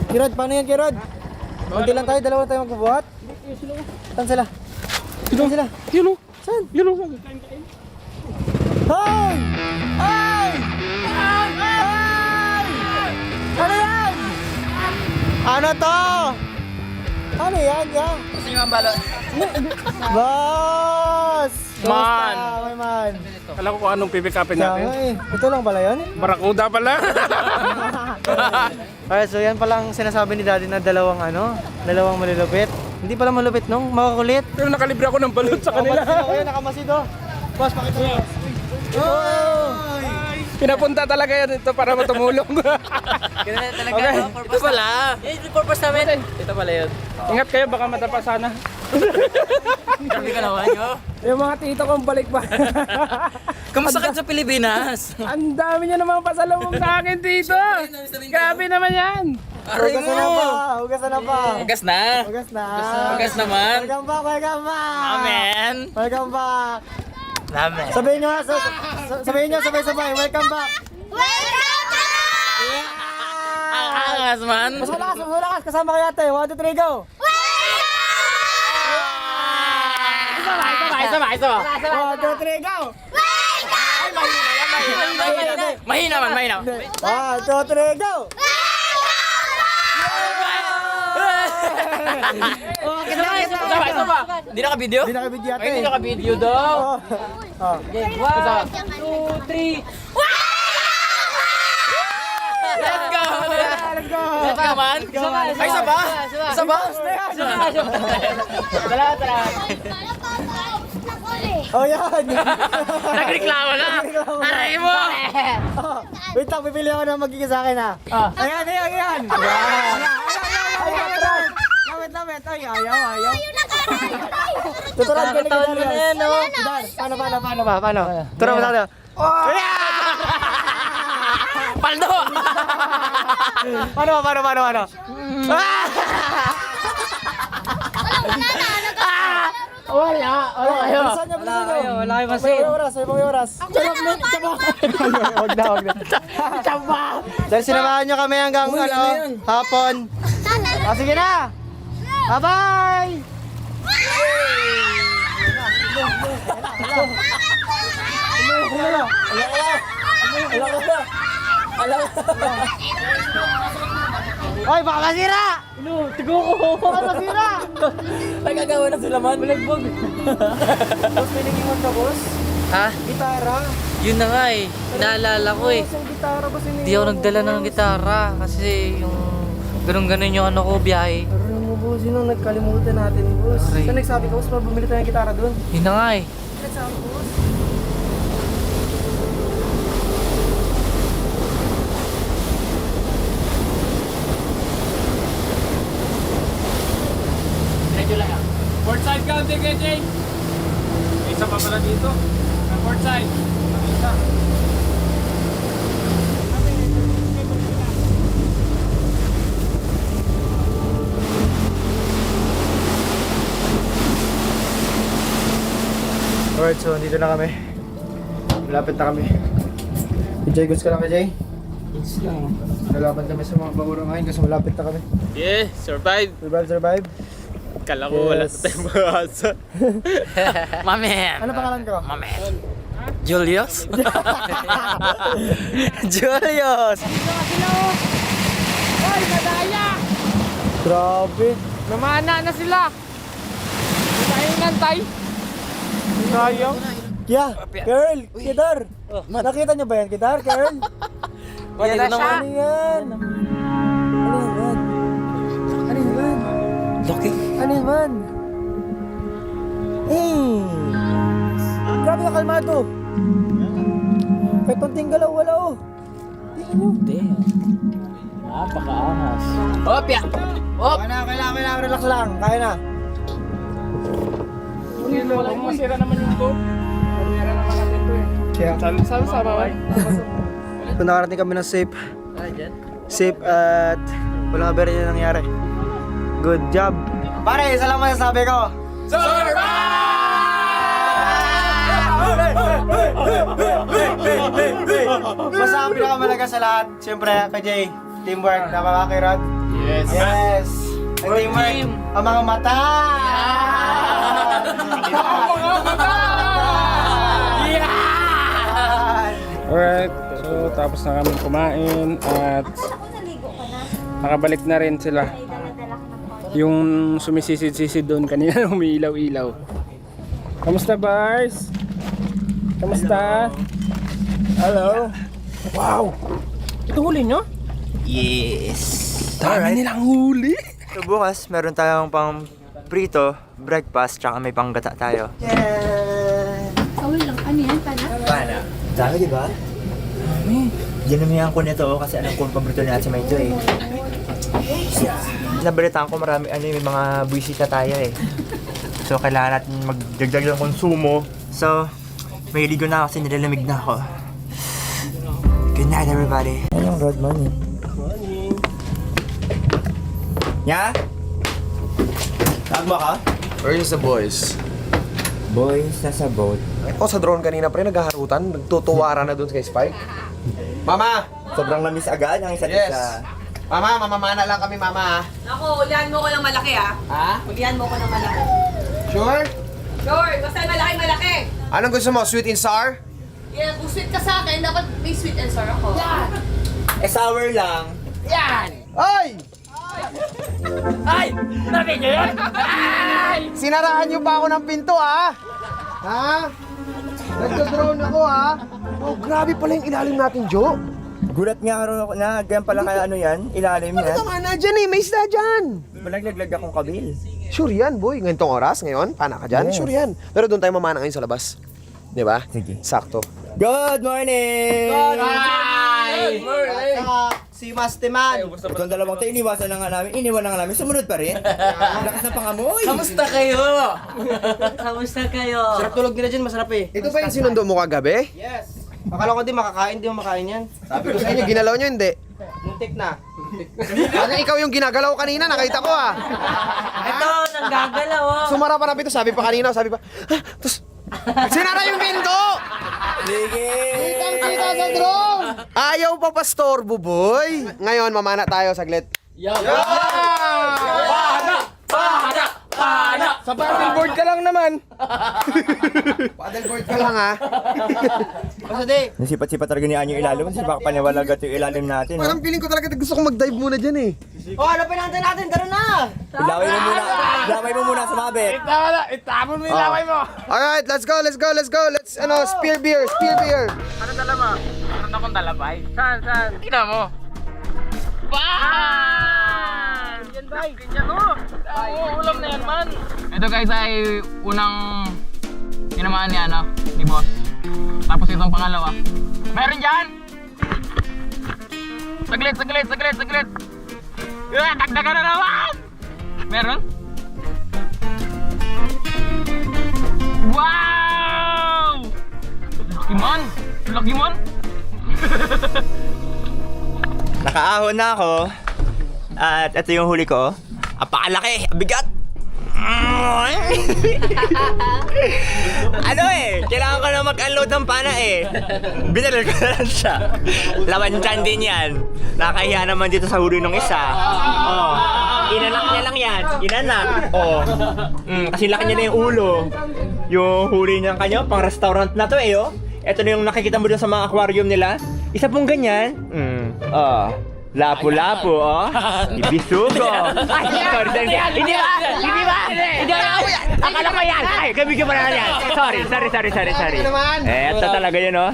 Kirod, paano yan, Kirod? Kunti lang tayo, dalawa tayo magbubuhat. Saan sila? Saan sila? Yun o. Saan? Yun o. Hoy! Ay! Ay! Ay! Ano yan? Ano to? Ano yan, yan? Gusto nyo ang balot? Boss! Man! Kamusta, my man? Alam ko kung anong pipikapin Kaya natin. nga eh. Ito lang pala yun? Barakuda pala. Alright, so yan palang sinasabi ni Daddy na dalawang malulupit. Hindi pala malupit nung, makakulit. Pero nakalibre ako ng balot sa kanila. Nakamasid oh. Boss, pakita mo. Oh! Pinapunta talaga yan ito para matumulong. Ganun talaga Okay. ang purpose. Ito pala. Yung purpose namin. Ito pala yun. Ingat kayo, baka matapa sana. Grabe ka naman yo. Yung mga tito kong balik pa. Kamusta ka sa Pilipinas? Ang dami niya namang pasalubong sa akin, tito. Grabe naman yan. Aray Hugasan na mo. pa! Hugasan na pa! Hugas na. Hugas na! Hugas naman. Welcome back! Welcome back! Amen. Welcome back! Amen. Sabihin nyo, sabihin nyo sabay-sabay, welcome back! Ang angas man. Mas malakas, kasama kayo ate. 1, 2, 3, go! Isa ba? 1, 2, 3, go! Mahina man. 1, 2, 3, go! Isa ba? Hindi naka-video? Hindi nakabidyo ate. Ay, hindi naka-video daw. Oh. Okay, 1, 2, 3. Let's go! Let's go! Let's go, man! Ay, isa ba? Isa ba? Tara. Oh, yan! Nagreklamo na! Aray mo! Oh, wait lang, pipili ako na magiging sa akin ha. Ayan. Lapit. Ay, ayaw. Tuturan ko Nakakataon mo na yan, no? Paano? Tuturan mo tayo. Paldo! Paano? Wala kayo. Wala kayo masin. May oras. Huwag na. Tama! Dahil sinamahan nyo kami hanggang hapon. Sige na. Bye-bye! Hoy, baka masira! Tigo ko! Baka masira! Nagagawa na sila man. Balagbog. Boss, may nag-iwan ka, boss? Ha? Gitara. Yun na nga eh. Naalala ko eh. Boss, ang gitara, boss. Hindi ako nagdala ng gitara kasi yung ganun-ganun yung ano ko, biyahe. Aray mo, boss. Yun ang nagkalimutan natin, boss. Aray. Saan nagsabi ka, boss? Bumili tayo ng gitara doon. Yun na nga eh. Nagsabi, boss. Port side counting kay Jay. May isa pa pala dito. Ang port side. Isa. Alright, so dito na kami. Malapit na kami. Jay, goods ka lang kay Jay? It's lang. Nalaban kami sa mga bangurang ngayon kasi malapit na kami. Yeah, survive. Survive. Kala ko wala Yes. sa tayong bahasa. Mamen! Ano pangalan ko? Mamen! Julius? Julius! Hoy, madaya! Grabe. Namana na sila. Tayo nantay. Sayang. Yeah, Carl, Kidar. Nakita niyo ba yan, Kidar, Carl? Yan na siya! Ano yan? Laki! Ano yan? Grabe ka kalmado. Kahit konting galaw, wala oh. Tingnan nyo. Damn! Napakaangas. Opya! Op! Kailangan relax lang. Kaya na. Walang masira naman yung boat. Masira naman natin ito eh. Kaya, Sama ba? kung nakarating kami ng safe at walang abera niya nangyari. Good job. Pare, isa lang masasabi ko. Basta ang pinakamalaga sa lahat, siyempre kay Jay, teamwork, napaka kay Rod. Yes. Yes! Ang teamwork, ang mga mata! Alright, so tapos na kami kumain at nakabalik na rin sila. Yung sumisisid-sisid doon kanina umiilaw-ilaw. Kamusta, Bars? Kamusta? Hello? Wow! Ito huli nyo? Yes! Dami nilang huli! So bukas, meron tayong pang prito, breakfast, tsaka may panggata tayo. Yeah! Kawin lang. Ano yan? Pana? Dami, di ba? Dami. Ginamihan ko nito kasi alam ko ang paborito ni Ate Maito eh. Nabalitaan ko marami, may mga buwisita tayo eh. So kailangan natin magdagdag ng konsumo. So, may ligo na ako kasi nilalamig na ako. Good night everybody. Ano yung road money? Yeah? Tawag mo ka? Where's the boys? Boys, nasa boat. Ako sa drone kanina pre, naghaharutan, nagtutuwara na dun kay Spike. Mama! Sobrang lamis agad ang isa't Yes! isa. Mama, mamamana lang kami mama. Ako, ulihan mo ko ng malaki ah. Ha? Ulihan mo ko ng malaki. Sure? Sure, basta malaki-malaki. Anong gusto mo? Sweet and sour? Yeah, kung sweet ka sa akin, dapat may sweet and sour ako. Yan! Eh, sour lang. Yan! Ay! Ay! Nabi nyo yun? Sinarahan niyo pa ako ng pinto ha? Ha? Nagdo-drone ako ha? Oh, grabe pala yung ilalim natin, Joe. Gulat nga ako na ganyan pala kaya ano yan, ilalim Ano yan. naman na dyan eh, may isda dyan. Malaglag akong kabil. Sure yan, boy. Ngayong oras, ngayon, pana ka dyan. Yes. Sure yan. Pero doon tayo mamana ngayon sa labas. Di ba? Sige. Sakto. Good morning! Hi! Si Mastiman. Itong dalawang tayo, iniwasan na nga namin. Sumunod pa rin. Lakas ng pangamoy. Kamusta kayo? Kamusta kayo? Sarap tulog nila dyan, masarap eh. Ito ba yung sinundo mo kagabi? Yes. Akala ko di makakain, di mo makain yan. Sabi ko sa inyo, ginalaw nyo hindi. Muntik na. Parang ikaw yung ginagalaw kanina, nakita ko ah. Ito, nanggagalaw oh. Sumara pa na pito, sabi pa kanina, tapos, sinara yung pinto! Sige! Kitang-kita sa drone! Ayaw pa pastor, buboy! Ngayon, mamana tayo saglit. Sa paddleboard ka lang naman! Paddleboard ka lang ha. Basta di. Nasipat-sipat talaga ni Anyo ilalim. Kasi baka paniwalagat yung ilalim natin. Parang feeling ko talaga gusto kong mag-dive muna dyan eh. Oh, hanapin natin, tara na! Ilaway mo muna, sumabit. Itapon mo yung laway mo! Alright, let's go. Let's, spear beer. Ano dala mo? Meron akong dalabay. Saan? Tingnan mo. Bang! Yan ba? Ganyan o. Ulam na yan man. Ito guys ay unang tinamaan ni boss. Tapos itong pangalawa. Meron dyan! Saglit. Dagdagan na naman! Meron? Wow! Laki man! Nakaahon na ako. At ito yung huli ko. Apakalaki! Bigat! Ano eh, kailangan ko na mag-unload ng pana eh. Binaril ko na lang siya. Lawan dyan din yan. Nakahiya naman dito sa huli ng isa. Oh, inanak niya lang yan. Inanak. Oh. Kasi laki niya na yung ulo. Yung huli niya kanyo, pang restaurant na to eh oh. Ito na yung nakikita mo dun sa mga aquarium nila. Isa pong ganyan. Oh. Lapu-lapu, oh. Ibisugo. Ay, sorry. Hindi ba? Akala ko yan. Ay, gabigyan pa na yan. Sorry. Eto talaga yun, oh.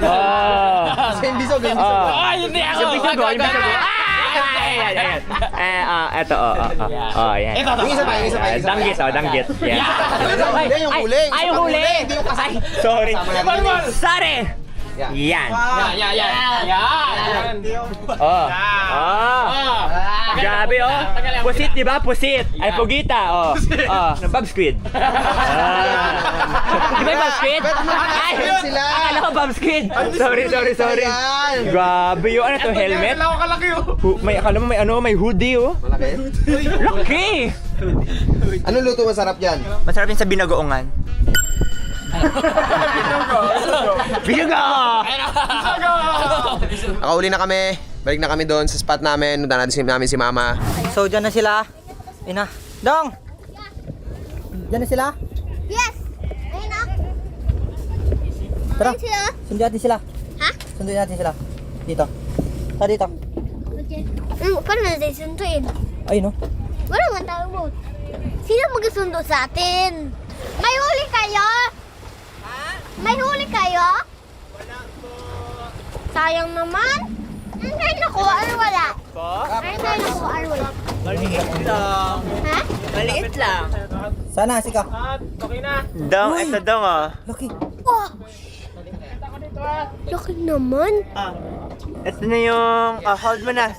Oh. Ibisugo. Ay, hindi ako! Ibisugo. Ayan. Eto, oh. Yan. Yung isa pa. Danggit. Yan. Hindi, yung huli. Ay, yung huli. Sorry. Yan. Oh. Grabe oh. Pusit, di ba? Pusit. Ay, pugita. Oh. Bob Squid. Di ba yung Bob Squid? Ay, sila. akala ko Bob Squid. Sorry. Grabe yung ano to, helmet? May akala mo may hoodie oh. Laki. Anong luto masarap dyan? Masarap yun sa binagoongan. Bisugo! Nakauli na kami. Balik na kami doon sa spot namin. Nunta namin si Mama. So, dyan na sila. Ina. Dong! Dyan na sila? Yes! Ayun na. Tara. Ayun sila. Sundin natin sila. Ha? Sundin natin sila. Dito. Tara dito. Okay. Paano natin sunduin? Ayun, no? Wala man tayo mo. Sino magsundo sa atin? May huli kayo? Ha? May huli kayo? Wala po. Sayang naman. Hindi nakuha or wala? Po? Hindi nakuha or wala? Maliit lang. Ha? Maliit lang. Sana, sika. Dong, ito dong oh. Laki. Oh! Laki naman. Ito na yung, hold mo na.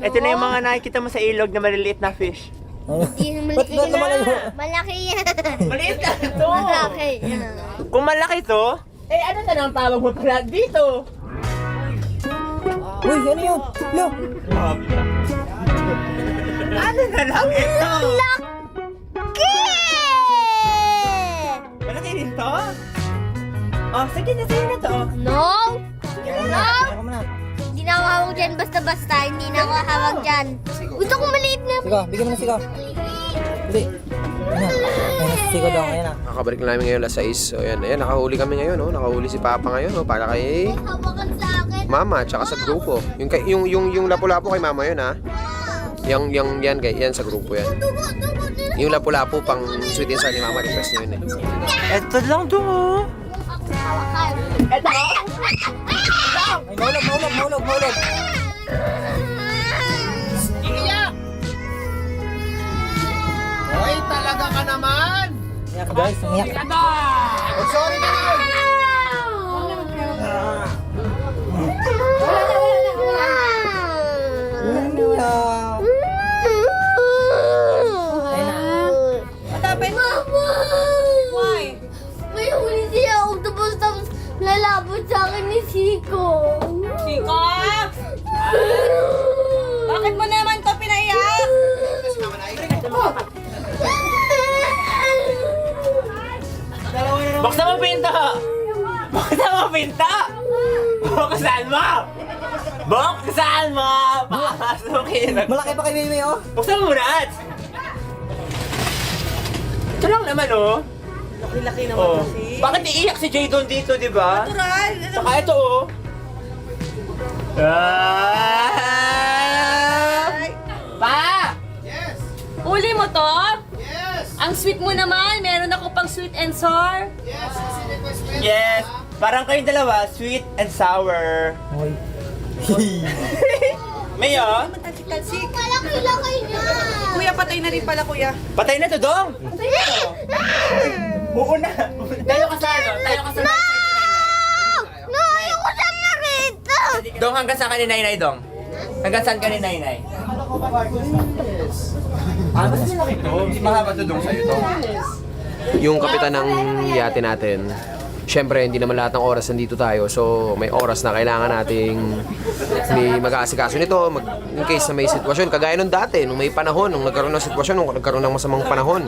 Ito na yung mga nakikita mo sa ilog na maliliit na fish. Hindi Ba't malaki naman yan. malayo? Malaki yan. Maliit lang ito. Malaki yan. Kung malaki to, eh ano na lang tawag mo pala dito? Uy, ano yun? Lo. Ano na lang ito? Laki! Malaki rin to? Oh, sige na, sige na to. No! No! Ako mo na. Hindi na ako hawag dyan basta-basta. Hindi na ako hawag dyan. Gusto ko maliit na. Sika, bigyan mo na sika. Hindi. Ayan na. Ayan na, sika dong. Ayan na. Nakabalik na namin ngayon alas 6. So ayan, nakahuli kami ngayon. Oh. Nakahuli si Papa ngayon para kay Hawakan sa akin. Mama tsaka sa grupo. Yung lapu-lapu kay Mama yun ha. Yan yan sa grupo yan. Yung lapu-lapu pang sweet and sour ni Mama, request niyo yun eh. Ito lang to oh. Hawakan. Ito? Ay, mahulog. Hoy, talaga ka naman! Umiyak guys, umiyak. Oh, sorry na naman! Umiyak. Matapin? Mama! Why? May huli siya octopus tapos lalabot sa akin ni Siko. Siko? Bakit mo naman to pinaiyak? Buksan mo pinto! Buksan mo pinto! Buksan mo! Buksan mo! Papasukin! Malaki pa kay Mimi, oh. Buksan mo muna! Ito lang naman oh. Laki-laki naman Oh. kasi. Bakit iiyak si Jadon dito, di ba? Natural. Saka ito oh. Pa! Uli mo to? Ang sweet mo naman. Meron ako pang sweet and sour. Yes! Parang kayong dalawa, sweet and sour. Hoy. Mayo, Talsik-talsik. Malaki-laki niya. Kuya, patay na rin pala, kuya. patay na to, Dong! Oo na. Tayo ka sa ano? Tayo ka sa right side ni Nainay. No, ayoko siya nakita. Dong, hanggang saan ka ni Nainay, Dong? Hanggang saan ka ni Nainay? Basta malaki to. Mahaba to, Dong, sa'yo, Dong. Yung kapitan ng yate natin, syempre hindi naman lahat ng oras nandito tayo. So may oras na kailangan nating may mag-aasikaso nito in case na may sitwasyon. Kagaya nung dati, nung may panahon, nung nagkaroon ng sitwasyon, nung nagkaroon ng masamang panahon.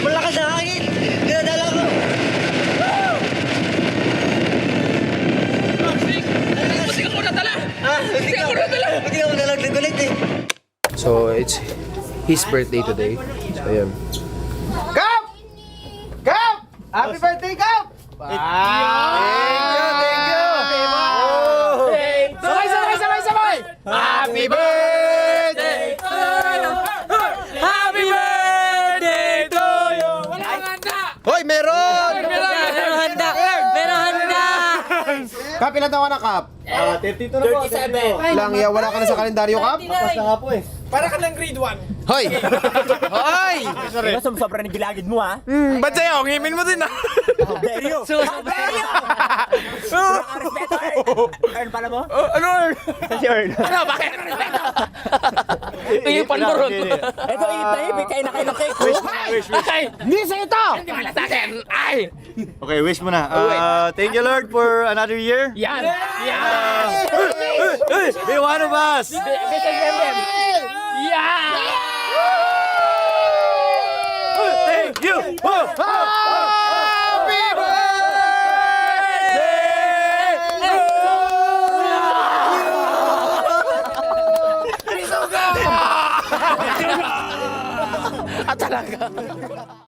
Malakas na hangin! Dinadala ko! Buti ako nadala! Buti ako nalaglag ulit eh! So it's his birthday today. So ayun. Kap! Kap! Happy birthday, Kap! Thank you! Sabay! Happy birthday! Happy birthday to you! Hoy, meron! Meron handa! Meron handa! Kap, ilan taon ka na, Kap? 37! Lang, wala ka na sa kalendaryo, Kap? Para ka ng grade 1. Hoy! Hoy! Diba sobrang nagilagid mo ha? Ba't sa'yo? Ngimin mo din ah. Beryo! Respeto! Earn pala mo? Ano? Kasi earn. Ano? Bakit? Ito yung pandoron. Ito ipay kayo na kayo ng cake. Wish. Ay! Hindi sa ito! Hindi wala sa akin! Ay! Okay, wish mo na. Thank you, Lord, for another year. Yan! Yan! Be one of us! Yan! Thank you! Happy birthday! Talaga! Talaga!